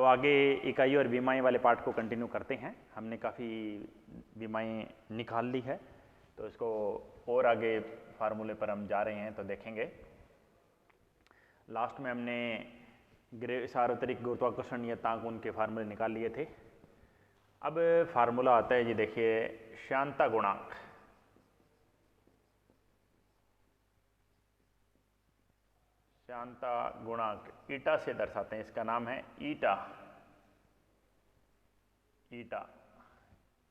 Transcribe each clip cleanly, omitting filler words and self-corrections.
तो आगे इकाई और विमाएँ वाले पार्ट को कंटिन्यू करते हैं। हमने काफ़ी विमाएँ निकाल ली है, तो इसको और आगे फार्मूले पर हम जा रहे हैं तो देखेंगे। लास्ट में हमने सार्वत्रिक गुरुत्वाकर्षण नियतांक उनके फार्मूले निकाल लिए थे। अब फार्मूला आता है जी, देखिए श्यानता गुणांक। श्यानता गुणांक ईटा से दर्शाते हैं, इसका नाम है ईटा। ईटा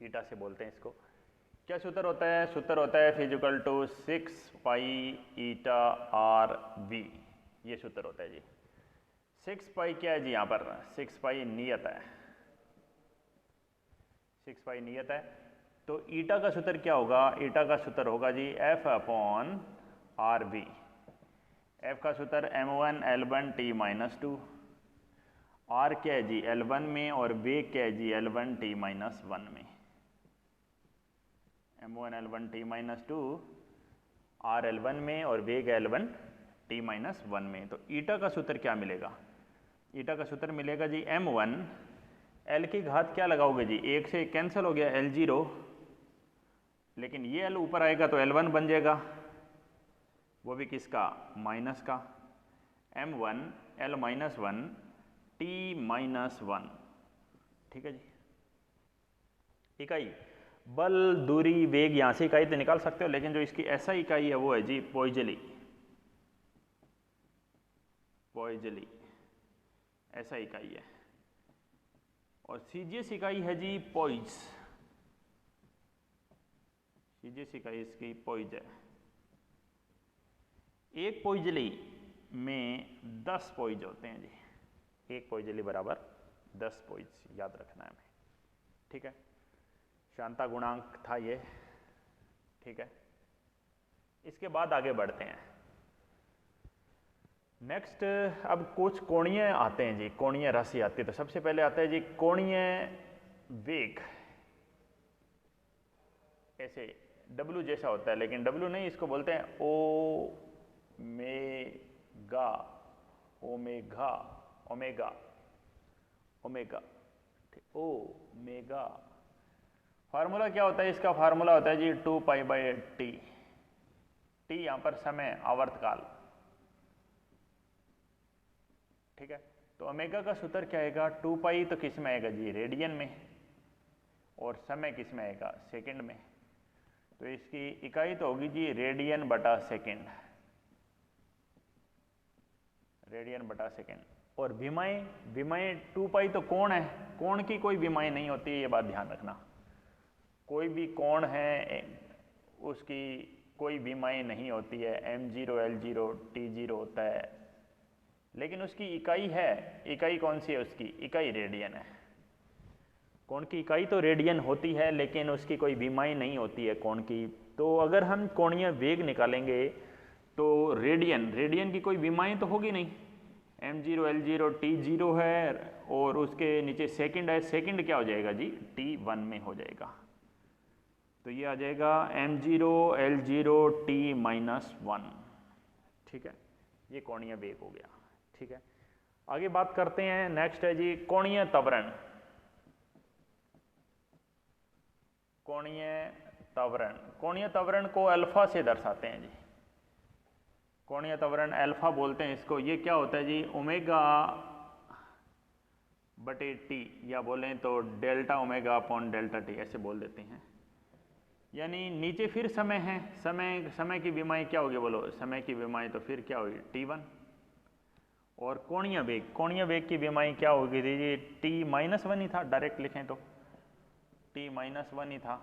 ईटा से बोलते हैं इसको। क्या सूत्र होता है? सूत्र होता है F equal to 6 pi eta R V, ये सूत्र होता है जी। 6 पाई क्या है जी? यहाँ पर 6 पाई नियत है, 6 पाई नियत है। तो ईटा का सूत्र क्या होगा? ईटा का सूत्र होगा जी F upon R V. F का सूत्र m1 L1 T -2, आर क्या है जी? L1 में, और वेग क्या है जी? L1 T -1 में। m1 L1 T -2, are L1 में और वेग L1 T -1 में। तो ईटा का सूत्र क्या मिलेगा? ईटा का सूत्र मिलेगा जी m1, L की घात क्या लगाओगे जी? 1 से कैंसिल हो गया L0, लेकिन ये L ऊपर आएगा तो L1 बन जाएगा, वो भी किसका? माइनस का। m1 L -1 T -1, ठीक है जी। इकाई बल, दूरी, वेग, यहाँ से इकाई तो निकाल सकते हो, लेकिन जो इसकी ऐसा इकाई है वो है जी पोइजली। पोइजली ऐसा इकाई है। और सीजीएस इकाई है जी पोइज। सीजीएस इकाई इसकी पोइज है। एक पोइजली में 10 पोइज होते हैं जी। एक पोइजली बराबर 10 पोइज, याद रखना है हमें, ठीक है। श्यानता गुणांक था ये, ठीक है। इसके बाद आगे बढ़ते हैं। नेक्स्ट अब कुछ कोणीय आते हैं जी, कोणीय राशि आती है। तो सबसे पहले आता है जी कोणीय वेग। ऐसे W जैसा होता है, लेकिन W नहीं, इसको बोलते हैं omega. Omega omega omega omega. Formula क्या होता है इसका? फार्मूला होता है जी 2 पाई बाई टी। टी यहां पर समय, आवर्तकाल, ठीक है। तो ओमेगा का सूत्र क्या आएगा? 2 पाई तो किस में आएगा जी? रेडियन में। और समय किस में आएगा? सेकंड में। तो इसकी इकाई तो होगी जी रेडियन बटा सेकंड। रेडियन बटा सेकंड। और विमाएं, विमाएं 2 पाई तो कोण है, कोण की कोई विमाएं नहीं होती है, ये बात ध्यान रखना। कोई भी कोण है उसकी कोई विमाएं नहीं होती है। m0 L0 T0 होता है, लेकिन उसकी इकाई है। इकाई कौन सी है उसकी? इकाई रेडियन है। कोण की इकाई तो रेडियन होती है, लेकिन उसकी कोई विमाएं नहीं होती है कोण की। तो अगर हम कोणीय वेग निकालेंगे तो रेडियन, रेडियन की कोई विमाएं तो होगी नहीं। m0 L0 T0 है, और उसके नीचे सेकंड है। सेकंड क्या हो जाएगा जी? T1 में हो जाएगा। तो ये आ जाएगा m0 L0 T -1, ठीक है। ये कोणीय वेग हो गया, ठीक है। आगे बात करते हैं। नेक्स्ट है जी कोणीय त्वरण। कोणीय त्वरण, कोणीय त्वरण को अल्फा से दर्शाते हैं जी। कोणीय त्वरण अल्फा बोलते हैं इसको। ये क्या होता है जी? ओमेगा बटे टी, या बोलें तो delta omega upon delta T, ऐसे बोल देते हैं। यानी नीचे फिर समय है, समय की विमाएं क्या होगी बोलो? समय की विमाएं तो फिर क्या होगी? T1। और कोणीय वेग, कोणीय वेग की विमाएं क्या होगी जी? T -1 ही था, डायरेक्ट लिखें तो T -1 ही था।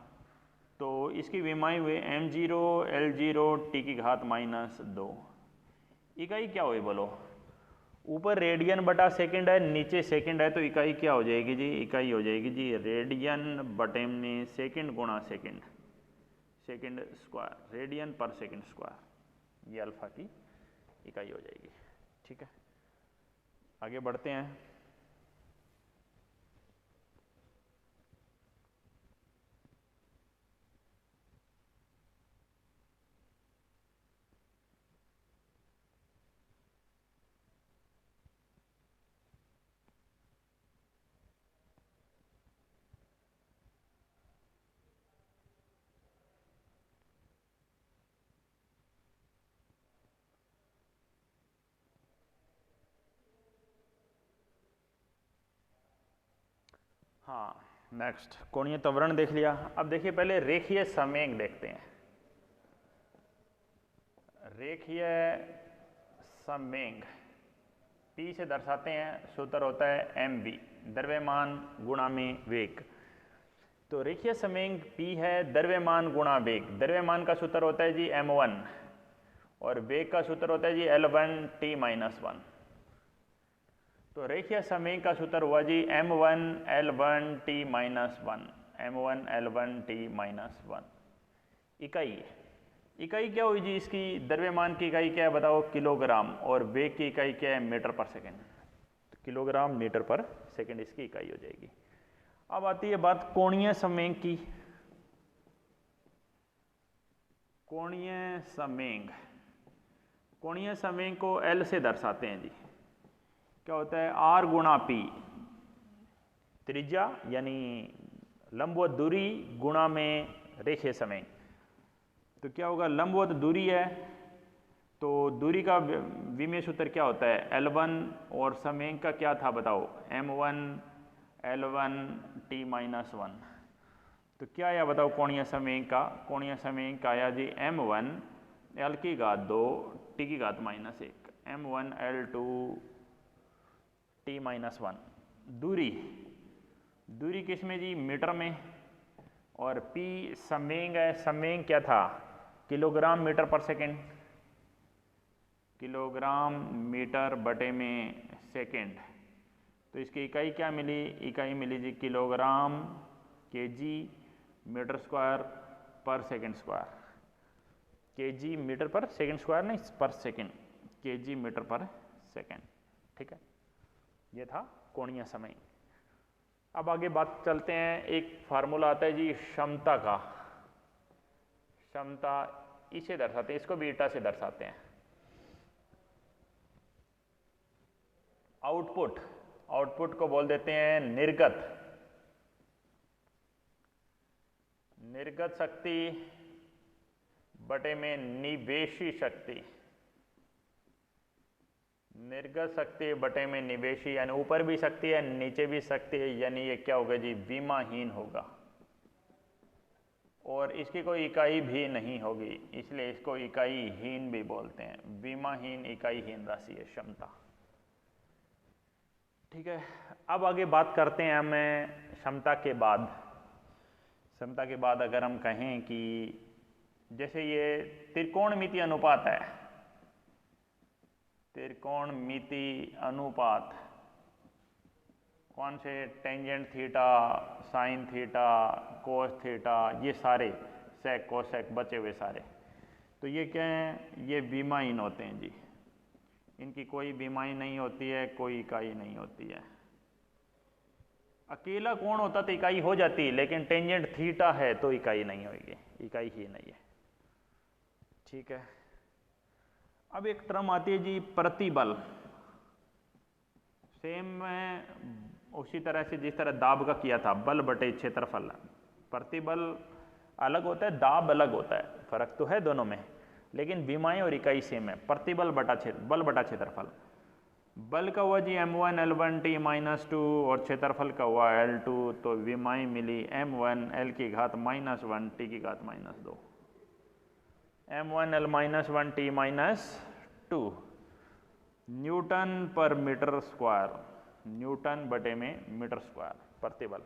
तो इसकी विमाएं हुए m0 L0 T की घात -2। इकाई क्या हुई बोलो? ऊपर रेडियन बटा सेकंड है, नीचे सेकंड है, तो इकाई क्या हो जाएगी जी? इकाई हो जाएगी जी रेडियन बटे में सेकंड गुणा सेकंड, सेकंड स्क्वायर, रेडियन पर सेकंड स्क्वायर। ये अल्फा की इकाई हो जाएगी, ठीक है। आगे बढ़ते हैं। हाँ, नेक्स्ट कोणीय त्वरण देख लिया। अब देखिए पहले रेखीय समेंग देखते हैं। रेखीय समेंग P से दर्शाते हैं, सूत्र होता है mv, द्रव्यमान गुणा में वेग। तो रेखीय समेंग P है द्रव्यमान गुणा वेग। द्रव्यमान का सूत्र होता है जी m1 और वेग का सूत्र होता है जी L1t-1। तो रेखीय समेंग का सूत्र हुआ जी m1 L1t-1, m1 L1t-1। इकाई क्या हुई जी इसकी? द्रव्यमान की इकाई क्या है बताओ? किलोग्राम। और वेग की इकाई क्या है? मीटर पर सेकेंड। तो किलोग्राम मीटर पर सेकेंड इसकी इकाई हो जाएगी। अब आती है बात कोणीय समेंग की। कोणीय समेंग, कोणीय समेंग को L से दर्शाते हैं जी। क्या होता है? R गुणा P, त्रिज्या यानी लंबवत दूरी गुणा में रेखीय समेंग। तो क्या होगा? लंबवत दूरी है तो दूरी का विमेय सूत्र क्या होता है? L1 और समेंग का क्या था बताओ? m1 L1t-1। तो क्या आया बताओ कोणीय समेंग का? कोणीय समेंग का आया जी m1 L की घात 2 t की घात -1, m1 L2t-1। दूरी किस में जी? मीटर में। और P समेंग है, समेंग क्या था? किलोग्राम मीटर पर सेकेंड, किलोग्राम मीटर बटे में सेकेंड। तो इसकी इकाई क्या मिली? इकाई मिली जी किलोग्राम केजी मीटर स्क्वायर पर सेकेंड स्क्वायर। केजी मीटर पर सेकेंड स्क्वायर नहीं, पर सेकेंड, केजी मीटर पर सेकेंड। ठीक है, ये था कोणीय समेंग। अब आगे बात चलते हैं, एक फार्मूला आता है जी क्षमता का। क्षमता इसे दर्शाते हैं, इसको भी ईटा से दर्शाते हैं। आउटपुट को बोल देते हैं निर्गत शक्ति बटे में निवेशी शक्ति। निर्गत शक्ति बटे में निवेशी, यानी ऊपर भी शक्ति है नीचे भी शक्ति है, यानी ये क्या होगा जी? विमाहीन होगा। और इसकी कोई इकाई भी नहीं होगी, इसलिए इसको इकाईहीन भी बोलते हैं। विमाहीन, इकाईहीन राशि है क्षमता। ठीक है, अब आगे बात करते हैं हमें क्षमता के बाद। क्षमता के बाद अगर हम कहें कि जैसे ये त्रिकोणमिति अनुपात है, त्रिकोणमिति अनुपात कौन से? Tangent theta, sine theta, cos theta, ये सारे सेक कोसेक बचे हुए सारे, तो ये क्या हैं? ये विमाहीन होते हैं जी। इनकी कोई विमाई नहीं होती है, कोई इकाई नहीं होती है। अकेला कोण होता तो इकाई हो जाती, लेकिन टेंजेंट थीटा है तो इकाई नहीं होगी, इकाई ही नहीं है। ठीक है, अब एक टर्म आती है जी प्रतिबल। सेम उसी तरह से जिस तरह दाब का किया था, बल बटे क्षेत्रफल। प्रतिबल अलग होता है, दाब अलग होता है, फर्क तो है दोनों में, लेकिन विमाएं और इकाई सेम है। प्रतिबल बटा बल बटा क्षेत्रफल। बल का हुआ जी m1 L1t-2 और क्षेत्रफल का हुआ L2, तो विमाएं मिली m1 L की घात -1 t की घात -2, m1 L-1t-2 न्यूटन पर मीटर स्क्वायर, न्यूटन बटे में मीटर स्क्वायर प्रतिबल।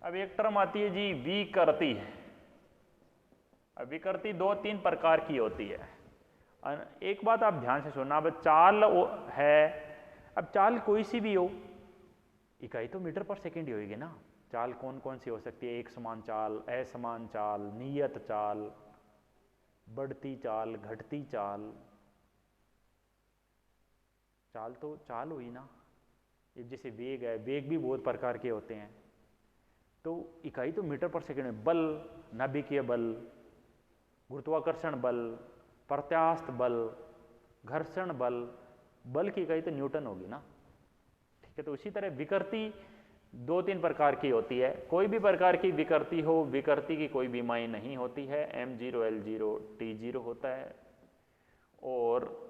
अब एक टर्म आती है जी विकृति। अब विकृति 2-3 प्रकार की होती है। एक बात आप ध्यान से सुनना, अब चाल है, अब चाल कोई सी भी हो, इकाई तो मीटर पर सेकेंड ही होगी ना। चाल कौन कौन सी हो सकती है? एक समान चाल, असमान चाल, नियत चाल, बढ़ती चाल, घटती चाल। चाल तो चाल हुई ना। ये जैसे वेग है, वेग भी बहुत प्रकार के होते हैं, तो इकाई तो मीटर पर सेकेंड में। बल, नाभिकीय बल, गुरुत्वाकर्षण बल, प्रत्यास्थ बल, घर्षण बल, बल की इकाई तो न्यूटन होगी ना। ठीक है, तो उसी तरह विकृति 2-3 प्रकार की होती है। कोई भी प्रकार की विकृति हो, विकृति की कोई विमाई नहीं होती है। m0 L0 t0 होता है, और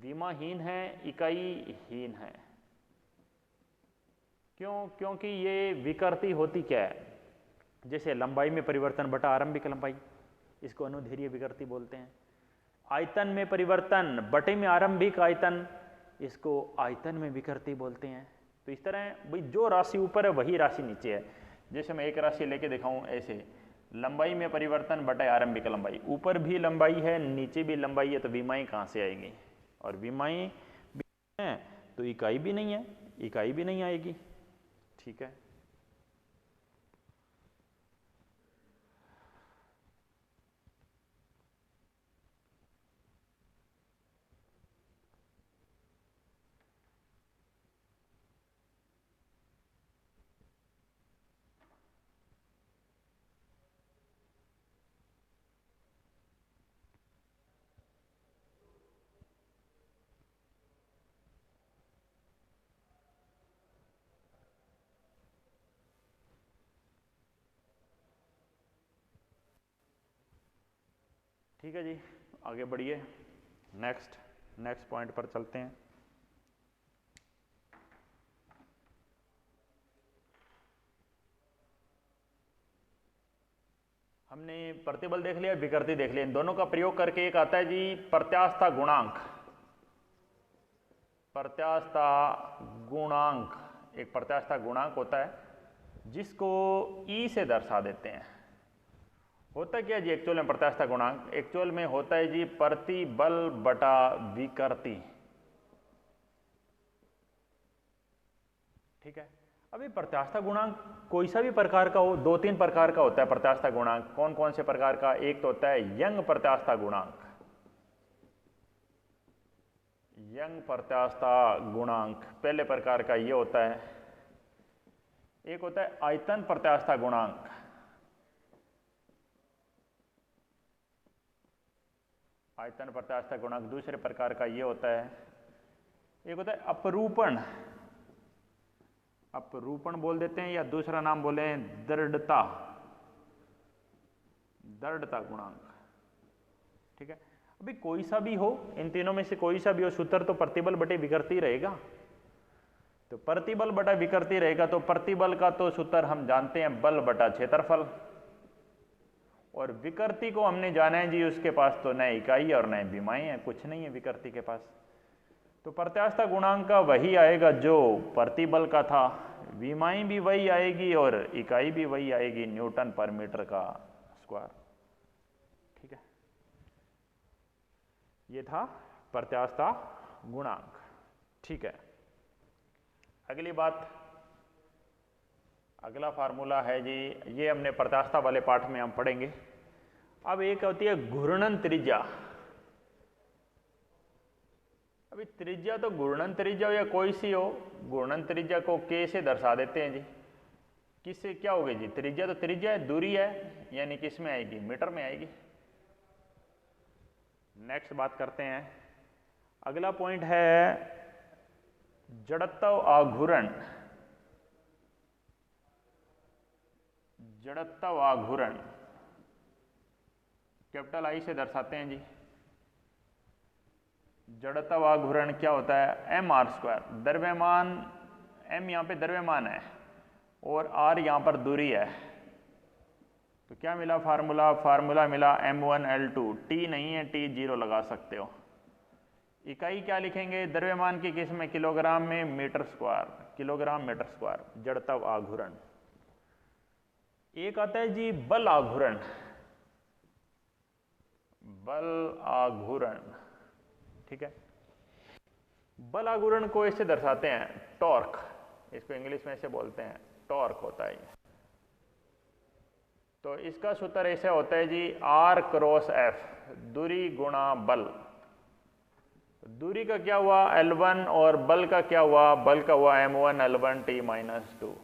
विमाहीन है, इकाईहीन है। क्यों? क्योंकि ये विकृति होती क्या है, जैसे लंबाई में परिवर्तन बटा आरंभिक लंबाई, इसको अनुदैर्घ्य विकृति बोलते हैं। आयतन में परिवर्तन बटे में आरंभिक आयतन, इसको आयतन में विकृति बोलते हैं। तो इस तरह भाई जो राशि ऊपर है वही राशि नीचे है। जैसे मैं एक राशि लेके दिखाऊं ऐसे, लंबाई में परिवर्तन बटे आरंभिक लंबाई, ऊपर भी लंबाई है नीचे भी लंबाई है, तो विमाएं कहाँ से आएगी? और विमाएं भी है तो इकाई भी नहीं है, इकाई भी नहीं आएगी। ठीक है, ठीक है जी, आगे बढ़िए। नेक्स्ट पॉइंट पर चलते हैं। हमने प्रतिबल देख लिया, विकृति देख लिया, इन दोनों का प्रयोग करके एक आता है जी प्रत्यास्थता गुणांक। प्रत्यास्थता गुणांक, एक प्रत्यास्थता गुणांक होता है जिसको ई से दर्शा देते हैं। होता क्या जी एक्चुअल में प्रत्यास्थता गुणांक? एक्चुअल में होता है जी प्रतिबल बटा विकृति। ठीक है, अभी प्रत्यास्थता गुणांक कोई सा भी प्रकार का हो, 2-3 प्रकार का होता है प्रत्यास्थता गुणांक। कौन कौन से प्रकार का? एक तो होता है यंग प्रत्यास्थता गुणांक, यंग प्रत्यास्थता गुणांक पहले प्रकार का ये होता है। एक होता है आयतन प्रत्यास्थता गुणांक, आयतन प्रत्यास्थता गुणांक दूसरे प्रकार का ये होता है। एक होता है अपरूपण, अपरूपण बोल देते हैं, या दूसरा नाम बोले दृढ़ता, दृढ़ता गुणांक। ठीक है, अभी कोई सा भी हो, इन तीनों में से कोई सा भी हो, सूत्र तो प्रतिबल बटे विकृति रहेगा। तो प्रतिबल बटा विकृति रहेगा, तो प्रतिबल का तो सूत्र हम जानते हैं बल बटा क्षेत्रफल, और विकृति को हमने जाना है जी उसके पास तो न इकाई और न विमाएं हैं, कुछ नहीं है विकृति के पास। तो प्रत्यास्थता गुणांक का वही आएगा जो प्रतिबल का था, विमाएं भी वही आएगी और इकाई भी वही आएगी, न्यूटन पर मीटर का स्क्वायर। ठीक है, ये था प्रत्यास्थता गुणांक। ठीक है, अगली बात, अगला फार्मूला है जी, ये हमने प्रत्यास्थता वाले पाठ में हम पढ़ेंगे। अब एक होती है घूर्णन त्रिज्या। अभी त्रिज्या तो घूर्णन त्रिज्या हो या कोई सी हो, घूर्णन त्रिज्या को के से दर्शा देते हैं जी। किससे क्या होगी जी? त्रिज्या तो त्रिज्या है, दूरी है, यानी किस में आएगी? मीटर में आएगी। नेक्स्ट बात करते हैं, अगला पॉइंट है जड़त्व आघूर्ण। जड़त्व आघूर्ण कैपिटल आई से दर्शाते हैं जी। जड़त्व आघूर्ण क्या होता है? एम आर स्क्वायर, द्रव्यमान, एम यहाँ पे द्रव्यमान है और आर यहाँ पर दूरी है। तो क्या मिला फार्मूला? फार्मूला मिला m1l2, टी नहीं है, टी 0 लगा सकते हो। इकाई क्या लिखेंगे? द्रव्यमान की किस में? किलोग्राम में metre square, kilogram metre square, जड़त्व आघूर्ण। एक आता है जी बल आघूर्ण, बल आघूर्ण। ठीक है, बल आघूर्ण को इससे दर्शाते हैं टॉर्क, इसको इंग्लिश में ऐसे बोलते हैं टॉर्क होता है। तो इसका सूत्र ऐसे होता है जी R क्रॉस F, दूरी गुणा बल। दूरी का क्या हुआ? L1, और बल का क्या हुआ? बल का हुआ m1l1t - 2।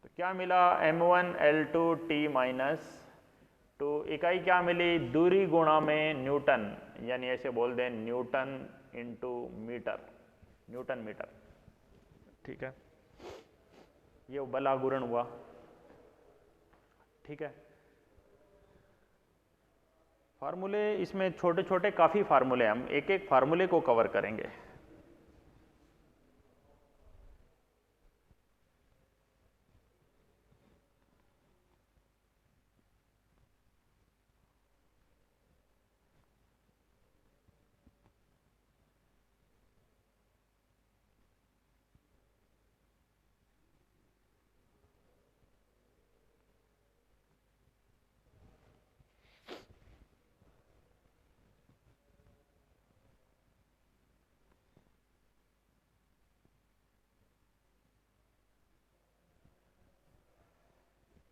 तो क्या मिला? m1l2t - 2। इकाई क्या मिली? दूरी गुणा में न्यूटन, यानी ऐसे बोल दें newton into metre, newton metre. ठीक है, ये बल आघूर्ण हुआ। ठीक है, फार्मूले इसमें छोटे छोटे काफी फार्मूले, हम एक एक फार्मूले को कवर करेंगे।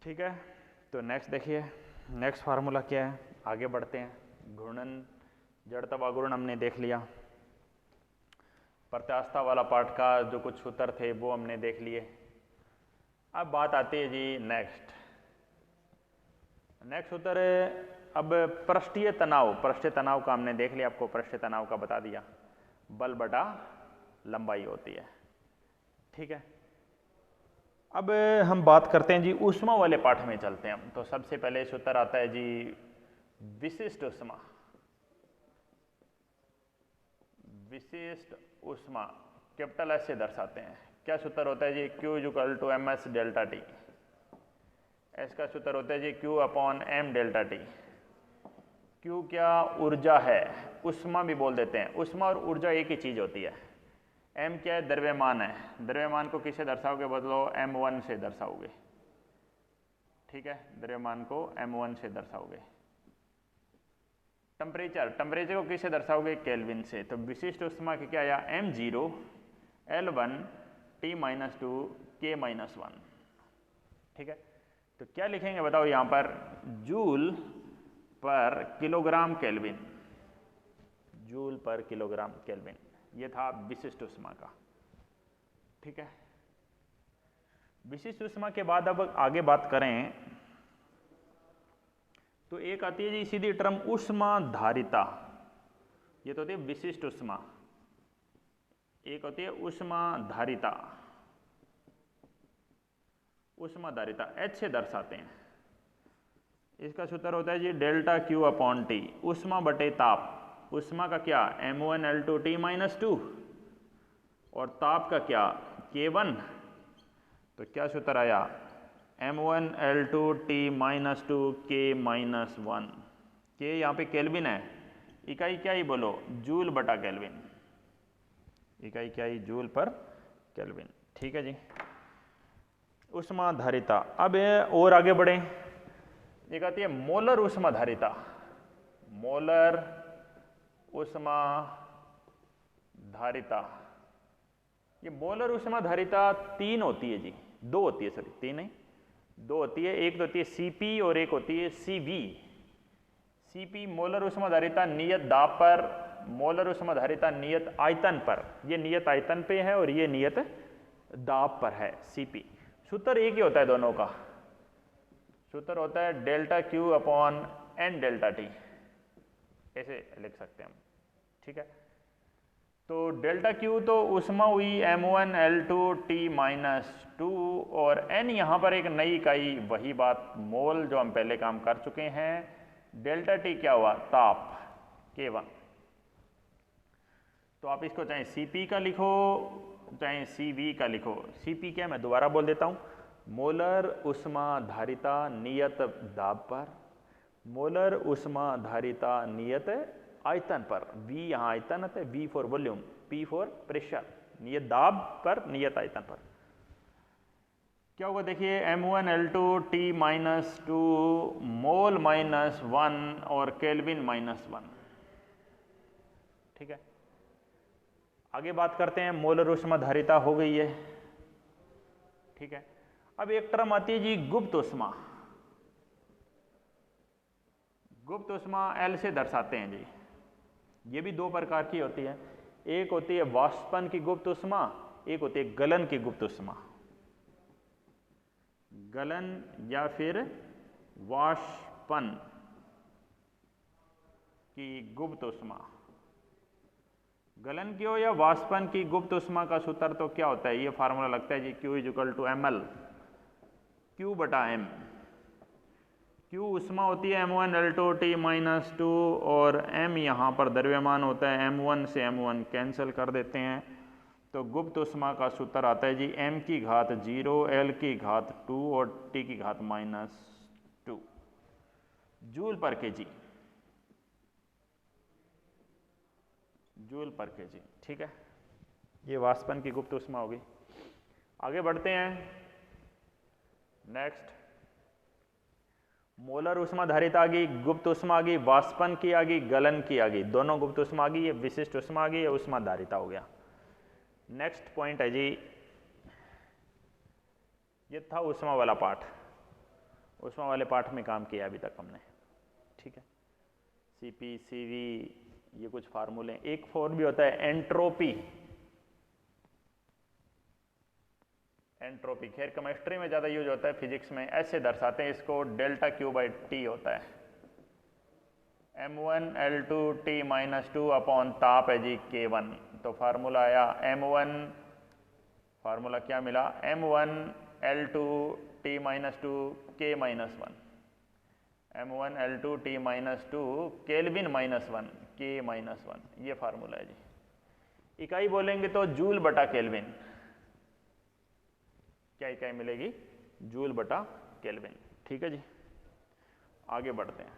ठीक है, तो नेक्स्ट देखिए, नेक्स्ट फार्मूला क्या है, आगे बढ़ते हैं। घूर्णन जड़ता व घूर्णन हमने देख लिया, प्रत्यास्थता वाला पार्ट का जो कुछ सूत्र थे वो हमने देख लिए। अब बात आती है जी नेक्स्ट सूत्र है अब पृष्ठीय तनाव। पृष्ठीय तनाव का हमने देख लिया, आपको पृष्ठीय तनाव का बता दिया, बल बटा लंबाई होती है। ठीक है, अब हम बात करते हैं जी ऊष्मा वाले पाठ में चलते हैं हम। तो सबसे पहले सूत्र आता है जी विशिष्ट ऊष्मा। विशिष्ट ऊष्मा कैपिटल एस से दर्शाते हैं। क्या सूत्र होता है जी, Q equal to M S delta T. S का सूत्र होता है जी Q upon M delta T. Q क्या ऊर्जा है, ऊष्मा भी बोल देते हैं। ऊष्मा और ऊर्जा एक ही चीज होती है। m क्या है, द्रव्यमान है। द्रव्यमान को किससे दर्शाओगे, बदलो m1 से दर्शाओगे। ठीक है, द्रव्यमान को m1 से दर्शाओगे। टेम्परेचर, टेम्परेचर को किससे दर्शाओगे, केल्विन से। तो विशिष्ट ऊष्मा की क्या आया, m0 L1 T-2 K-1। ठीक है, तो क्या लिखेंगे बताओ यहां पर, जूल पर किलोग्राम केल्विन। जूल पर किलोग्राम केल्विन, ये था विशिष्ट ऊष्मा का। ठीक है, विशिष्ट ऊष्मा के बाद अब आगे बात करें तो एक आती है जी सीधी टर्म ऊष्मा धारिता। ये तो होती है विशिष्ट ऊष्मा। एक होती है ऊष्मा धारिता। ऊष्मा धारिता H से दर्शाते हैं। इसका सूत्र होता है जी डेल्टा Q अपॉन टी, ऊष्मा बटे ताप। ऊष्मा का क्या, M1L2T-2 और ताप का क्या, K1। तो क्या सूत्र आया, M1L2T-2 K-1। K यहाँ पे केल्विन है, इकाई क्या ही बोलो, जूल बटा केल्विन। इकाई क्या ही, जूल पर केल्विन। ठीक है जी, ऊष्मा धारिता। अब और आगे बढ़े, एक आती है मोलर ऊष्मा धारिता। मोलर ऊष्मा धारिता, ये मोलर ऊष्मा धारिता तीन होती है जी, दो होती है, सॉरी तीन नहीं, दो होती है। एक तो होती है Cp और एक होती है Cv। Cp मोलर ऊष्मा धारिता नियत दाब पर, मोलर ऊष्मा धारिता नियत आयतन पर। ये नियत आयतन पे है और ये नियत दाब पर है Cp। सूत्र एक ही होता है दोनों का, सूत्र होता है delta Q upon N delta T, ऐसे लिख सकते हैं हम। ठीक है, तो डेल्टा Q तो ऊष्मा हुई M1L2T-2 और n यहाँ पर एक नई इकाई, वही बात मोल जो हम पहले काम कर चुके हैं। डेल्टा T क्या हुआ, ताप K1। तो आप इसको चाहे Cp का लिखो चाहे Cv का लिखो। Cp क्या, मैं दोबारा बोल देता हूँ, मोलर ऊष्मा धारिता नियत दाब पर, मोलर ऊष्मा धारिता नियत आयतन पर। V यहाँ आयतन है, V for volume, P for pressure. नियत दाब पर, नियत आयतन पर क्या होगा, देखिए M1L2T-2 मोल -1 और केल्विन -1। ठीक है, आगे बात करते हैं, मोलर ऊष्मा धारिता हो गई है। ठीक है, अब एक टर्म आती है जी गुप्त ऊष्मा। गुप्त ऊष्मा L से दर्शाते हैं जी। ये भी दो प्रकार की होती है, एक होती है वाष्पन की गुप्त ऊष्मा, एक होती है गलन की गुप्त ऊष्मा। गलन या फिर वाष्पन की गुप्त ऊष्मा। गलन की हो या वाष्पन की गुप्त ऊष्मा का सूत्र तो क्या होता है, ये फार्मूला लगता है जी Q equal to ml, Q बटा m। Q ऊष्मा होती है M1L2T-2 और m यहाँ पर द्रव्यमान होता है, M1 से M1 कैंसिल कर देते हैं। तो गुप्त ऊष्मा का सूत्र आता है जी m की घात 0, L की घात 2 और T की घात -2 जूल पर kg, जूल पर kg। ठीक है, ये वाष्पन की गुप्त ऊष्मा होगी। आगे बढ़ते हैं, नेक्स्ट मोलर ऊष्मा धारिता आ गई, गुप्त ऊष्मा आ गई, वाष्पन की आ गई, गलन की आ गई, दोनों गुप्त ऊष्मा आ गई, ये विशिष्ट ऊष्मा आ गई, ये ऊष्मा धारिता हो गया। नेक्स्ट पॉइंट है जी, ये था ऊष्मा वाला पार्ट। ऊष्मा वाले पाठ में काम किया अभी तक हमने, ठीक है। Cp Cv ये कुछ फार्मूले। एक फॉर्म भी होता है एंट्रोपी, एंट्रोपी खैर केमिस्ट्री में ज़्यादा यूज होता है, फिजिक्स में ऐसे दर्शाते हैं इसको, डेल्टा क्यू बाई टी होता है, m1L2T-2 अपॉन ताप है जी K1। तो फार्मूला आया M1, फार्मूला क्या मिला, M1L2T-2 K-1, M1L2T-2 kelvin -1 K-1, ये फार्मूला है जी। इकाई बोलेंगे तो जूल बटा केल्विन, क्या इकाई मिलेगी, जूल बटा केल्विन, ठीक है जी। आगे बढ़ते हैं।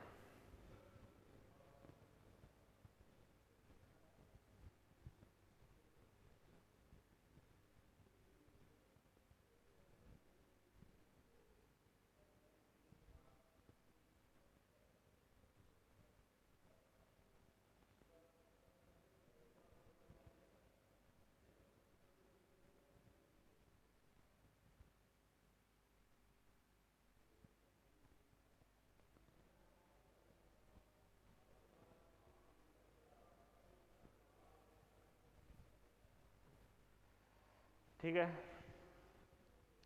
ठीक है,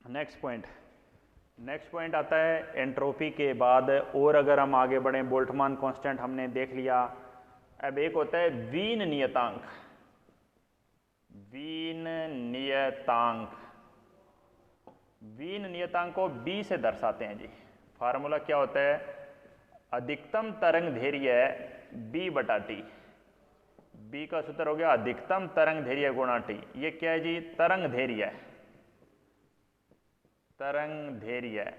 नेक्स्ट पॉइंट आता है एंट्रोपी के बाद। और अगर हम आगे बढ़ें, बोल्ट्जमान कांस्टेंट हमने देख लिया। अब एक होता है वीन नियतांक, वीन नियतांक को B से दर्शाते हैं जी। फार्मूला क्या होता है, अधिकतम तरंग धैर्य B बटा टी, B का सूत्र हो गया अधिकतम तरंग धैर्य गुणा टी। ये क्या है जी, तरंग धैर्य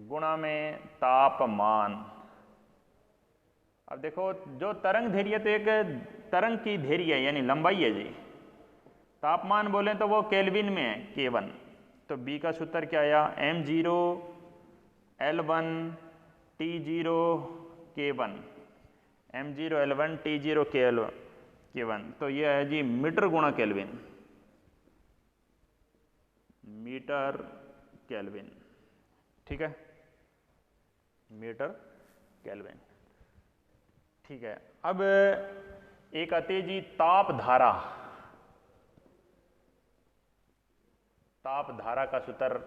गुणा में तापमान। अब देखो जो तरंग धैर्य तो एक तरंग की धैर्य है यानी लंबाई है जी, तापमान बोले तो वो केल्विन में है K1। तो B का सूत्र क्या आया, m0 L1 T0 K1, m0 L1 T0 K1। तो ये है जी मीटर गुणा केल्विन, मीटर केल्विन, ठीक है, मीटर केल्विन, ठीक है। अब एक आती है जी ताप धारा का सूत्र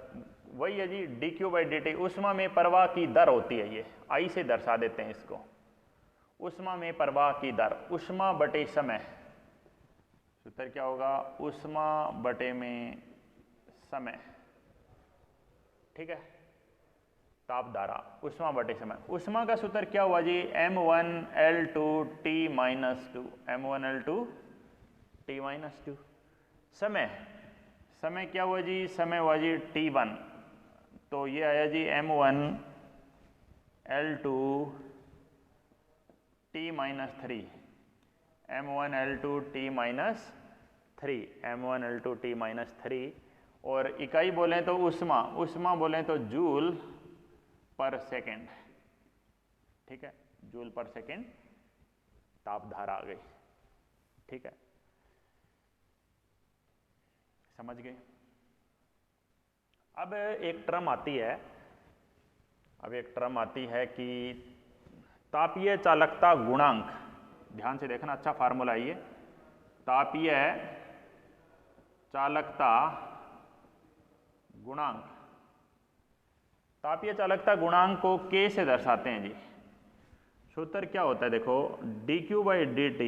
वही है जी dq बाई dt, ऊष्मा में प्रवाह की दर होती है, ये I से दर्शा देते हैं इसको, ऊष्मा में प्रवाह की दर, ऊष्मा बटे समय। सूत्र क्या होगा, ऊष्मा बटे में समय, ठीक है। ताप धारा ऊष्मा बटे समय, ऊष्मा का सूत्र क्या हुआ जी, M1L2T-2, M1L2T-2। समय क्या हुआ जी, समय हुआ जी T1। तो ये आया जी M1L2T-3, M1L2T-3। और इकाई बोलें तो ऊष्मा बोलें तो जूल पर सेकेंड, ठीक है, जूल पर सेकेंड ताप धारा आ गई, ठीक है, समझ गए। अब एक टर्म आती है कि तापीय चालकता गुणांक, ध्यान से देखना, अच्छा फार्मूला है ये, तापीय चालकता गुणांक। तापीय चालकता गुणांक को K से दर्शाते हैं जी। सूत्र क्या होता है, देखो dq बाई dt,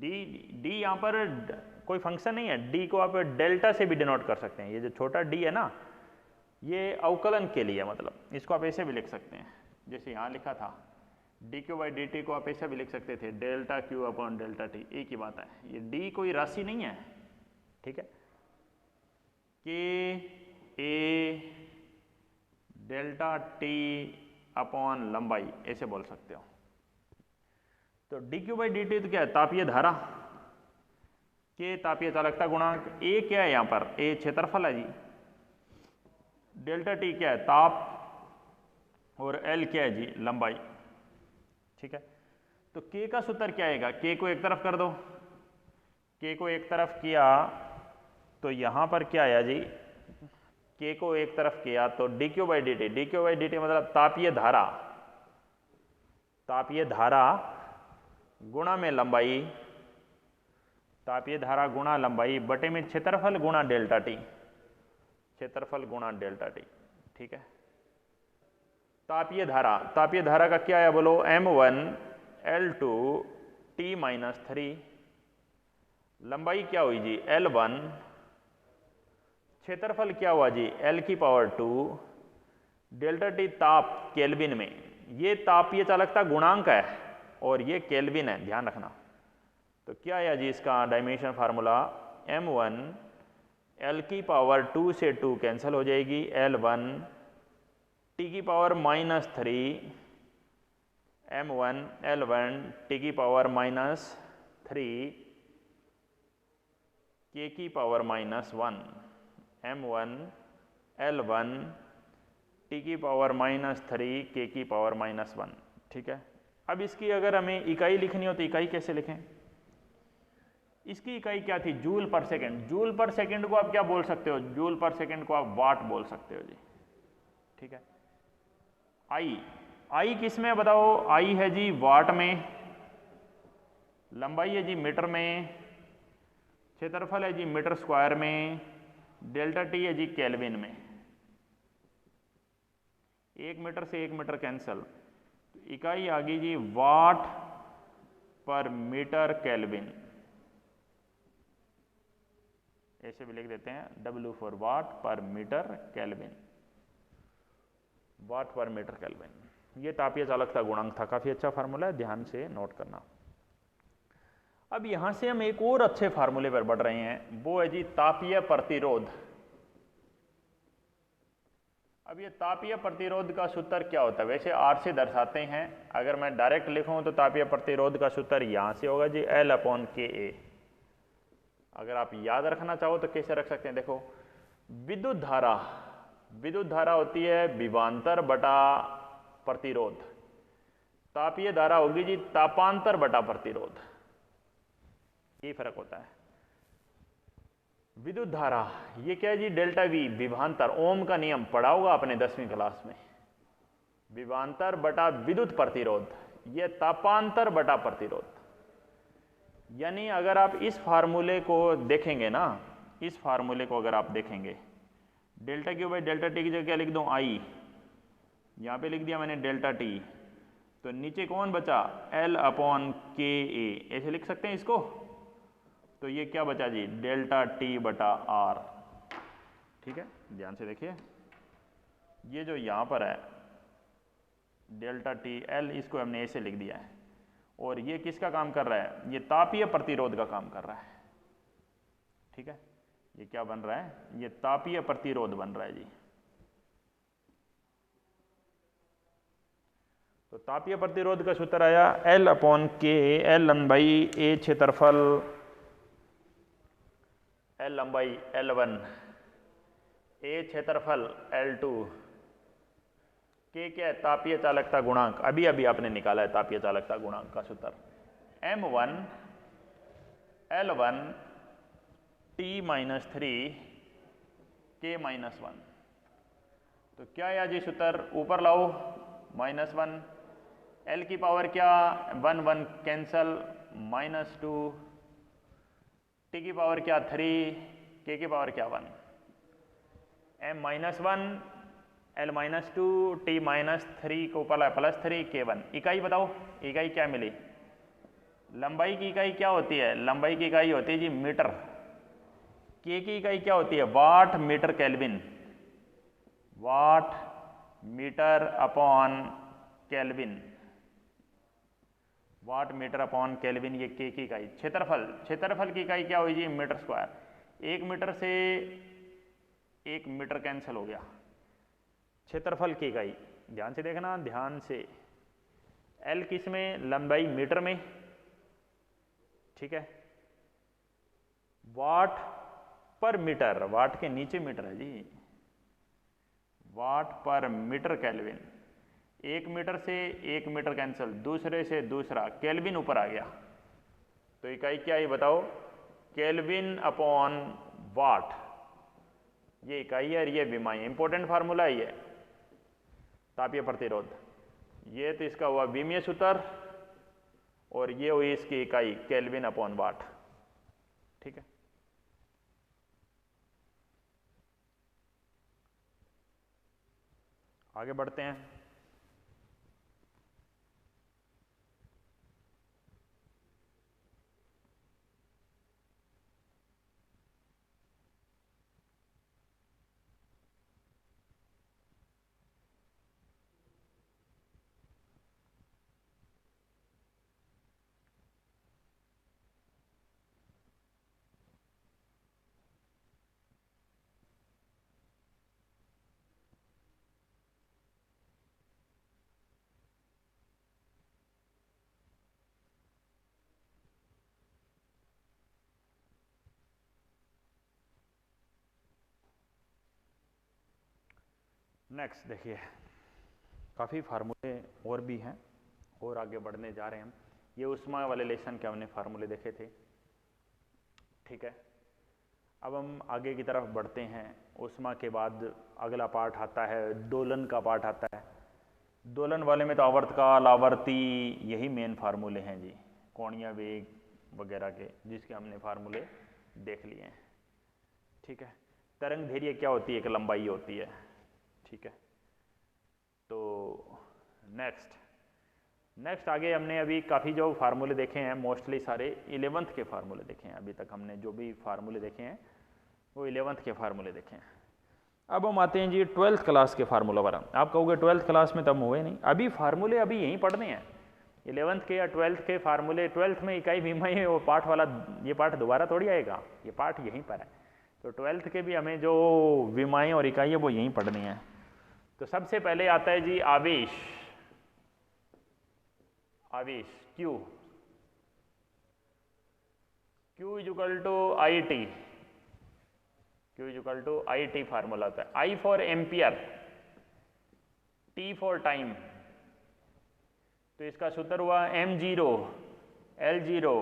d यहाँ पर कोई फंक्शन नहीं है, d को आप डेल्टा से भी डिनोट कर सकते हैं। ये जो छोटा d है ना, ये अवकलन के लिए, मतलब इसको आप ऐसे भी लिख सकते हैं, जैसे यहाँ लिखा था dq बाई dt को आप ऐसे भी लिख सकते थे, delta q upon delta t, एक ही बात है। ये d कोई राशि नहीं है, ठीक है, k a delta t upon लंबाई, ऐसे बोल सकते हो। तो dq बाई dt तो क्या है, तापीय धारा, k तापीय चालकता गुणांक, a क्या है यहाँ पर, a क्षेत्रफल है जी, डेल्टा t क्या है, ताप, और l क्या है जी, लंबाई, ठीक है। तो k का सूत्र क्या आएगा, k को एक तरफ कर दो, k को एक तरफ किया तो यहाँ पर क्या आया जी, के को एक तरफ किया तो D Q by D T, D Q by D T मतलब तापीय धारा, तापीय धारा गुणा में लंबाई, तापीय धारा गुणा लंबाई बटे में क्षेत्रफल गुणा डेल्टा टी, क्षेत्रफल गुणा डेल्टा टी। ठीक है, तापीय धारा, तापीय धारा का क्या है बोलो, M1 L2 T माइनस 3, लंबाई क्या हुई जी L1, क्षेत्रफल क्या हुआ जी L की पावर 2, डेल्टा टी ताप केल्विन में, ये तापीय चालकता गुणांक है और ये केल्विन है, ध्यान रखना। तो क्या है जी इसका डायमेंशन फार्मूला, M1 L की पावर 2 से 2 कैंसिल हो जाएगी, L1 T की power minus 3, M1 L1 T की पावर माइनस 3 K की power minus 1, M1 L1 T की पावर माइनस 3 K की पावर माइनस 1। ठीक है, अब इसकी अगर हमें इकाई लिखनी हो तो इकाई कैसे लिखें, इसकी इकाई क्या थी, जूल पर सेकंड। जूल पर सेकंड को आप क्या बोल सकते हो, जूल पर सेकंड को आप वाट बोल सकते हो जी। ठीक है, आई, आई किस में बताओ, आई है जी वाट में, लंबाई है जी मीटर में, क्षेत्रफल है जी मीटर स्क्वायर में, डेल्टा टी है जी केल्विन में। 1 मीटर से 1 मीटर कैंसल, तो इकाई आ गई जी वाट पर मीटर केल्विन, ऐसे भी लिख देते हैं W फॉर वाट पर मीटर केल्विन, वाट पर मीटर केल्विन। ये तापीय चालकता गुणांक था, काफी अच्छा फार्मूला है, ध्यान से नोट करना। अब यहां से हम एक और अच्छे फार्मूले पर बढ़ रहे हैं, वो है जी तापीय प्रतिरोध। अब ये तापीय प्रतिरोध का सूत्र क्या होता है, वैसे R से दर्शाते हैं, अगर मैं डायरेक्ट लिखूं तो तापीय प्रतिरोध का सूत्र यहां से होगा जी L/Ka। अगर आप याद रखना चाहो तो कैसे रख सकते हैं, देखो विद्युत धारा, विद्युत धारा होती है विभवांतर बटा प्रतिरोध, तापीय धारा होगी जी तापांतर बटा प्रतिरोध, ये फर्क होता है। विद्युत धारा ये क्या है जी डेल्टा वी, विभवांतर, ओम का नियम पढ़ा होगा आपने 10वीं क्लास में, विभवांतर बटा विद्युत प्रतिरोध, ये तापांतर बटा प्रतिरोध। यानी अगर आप इस फार्मूले को देखेंगे ना, इस फार्मूले को अगर आप देखेंगे, delta Q by delta T की जगह क्या लिख दूं, आई, यहां पे लिख दिया मैंने डेल्टा टी, तो नीचे कौन बचा L/Ka, ऐसे लिख सकते हैं इसको, तो ये क्या बचा जी डेल्टा टी बटा आर। ठीक है, ध्यान से देखिए, ये जो यहां पर है डेल्टा टी एल, इसको हमने ऐसे लिख दिया है, और ये किसका काम कर रहा है, ये तापीय प्रतिरोध का काम कर रहा है। ठीक है, ये क्या बन रहा है, ये तापीय प्रतिरोध बन रहा है जी। तो तापीय प्रतिरोध का सूत्र आया L/K, L लंबाई, A क्षेत्रफल, L लंबाई L1, A क्षेत्रफल L2, K क्या है तापीय चालकता गुणांक, अभी अभी आपने निकाला है तापीय चालकता गुणांक का सूत्र, M1 L1 T minus 3 K minus 1। तो क्या है जी सूत्र, ऊपर लाओ -1, L की पावर क्या 1 1 कैंसल, -2, T की पावर क्या 3, K की पावर क्या 1, M-1 L-2 T-3 को ऊपर +3 K1। इकाई बताओ, इकाई क्या मिली, लंबाई की इकाई क्या होती है, लंबाई की इकाई होती है जी मीटर, K की इकाई क्या होती है watt metre kelvin, watt metre upon kelvin, watt metre upon kelvin, ये K की इकाई। क्षेत्रफल, क्षेत्रफल की इकाई क्या हुई जी मीटर स्क्वायर, 1 मीटर से 1 मीटर कैंसिल हो गया, क्षेत्रफल की इकाई ध्यान से देखना, ध्यान से, L किस में, लंबाई मीटर में, ठीक है, वाट पर मीटर, वाट के नीचे मीटर है जी, वाट पर मीटर केल्विन, 1 मीटर से 1 मीटर कैंसिल, दूसरे से दूसरा, केल्विन ऊपर आ गया, तो इकाई क्या है बताओ, केल्विन अपॉन वाट, ये इकाई है और ये विमाई। इंपॉर्टेंट फार्मूला ही है तापीय प्रतिरोध। ये तो इसका हुआ विमीय सूत्र और ये हुई इसकी इकाई केल्विन अपॉन वाट। ठीक है, आगे बढ़ते हैं। नेक्स्ट देखिए, काफ़ी फार्मूले और भी हैं और आगे बढ़ने जा रहे हैं हम। ये उष्मा वाले लेसन के हमने फार्मूले देखे थे। ठीक है, अब हम आगे की तरफ बढ़ते हैं। उष्मा के बाद अगला पार्ट आता है दोलन का पार्ट आता है। दोलन वाले में तो आवर्तकाल, आवर्ती, यही मेन फार्मूले हैं जी, कोणीय वेग वगैरह के, जिसके हमने फार्मूले देख लिए हैं। ठीक है, तरंग धैर्य क्या होती है? एक लंबाई होती है। ठीक है, तो नेक्स्ट आगे हमने अभी काफ़ी जो फार्मूले देखे हैं, मोस्टली सारे 11th के फार्मूले देखे हैं। अभी तक हमने जो भी फार्मूले देखे हैं वो 11th के फार्मूले देखे हैं। अब हम आते हैं जी 12th क्लास के फार्मूला पर। आप कहोगे 12th क्लास में तब हुए नहीं, अभी फार्मूले अभी यहीं पढ़ने हैं। 11th के या 12th के फार्मूले, 12th में इकाई विमाई वो पाठ वाला, ये पाठ दोबारा थोड़ी आएगा, ये पाठ यहीं पर है। तो 12th के भी हमें जो विमाई और इकाई है वो यहीं पढ़नी है। तो सबसे पहले आता है जी आवेश। आवेश Q is equal to I T. Q is equal to I T formula होता है। I for ampere, T for time. तो इसका सूत्र हुआ M0 L0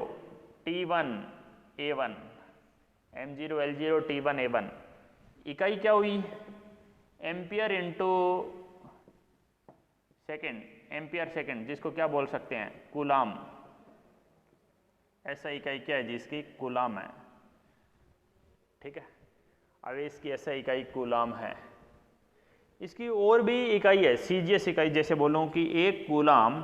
T1 A1, M0 L0 T1 A1। इकाई क्या हुई? Ampere into second, ampere second, जिसको क्या बोल सकते हैं? कूलाम। ऐसा इकाई क्या है जिसकी कूलाम है। ठीक है, आवेश की ऐसा इकाई कूलाम है। इसकी और भी इकाई है, सीजीएस इकाई। जैसे बोलूं कि एक कूलाम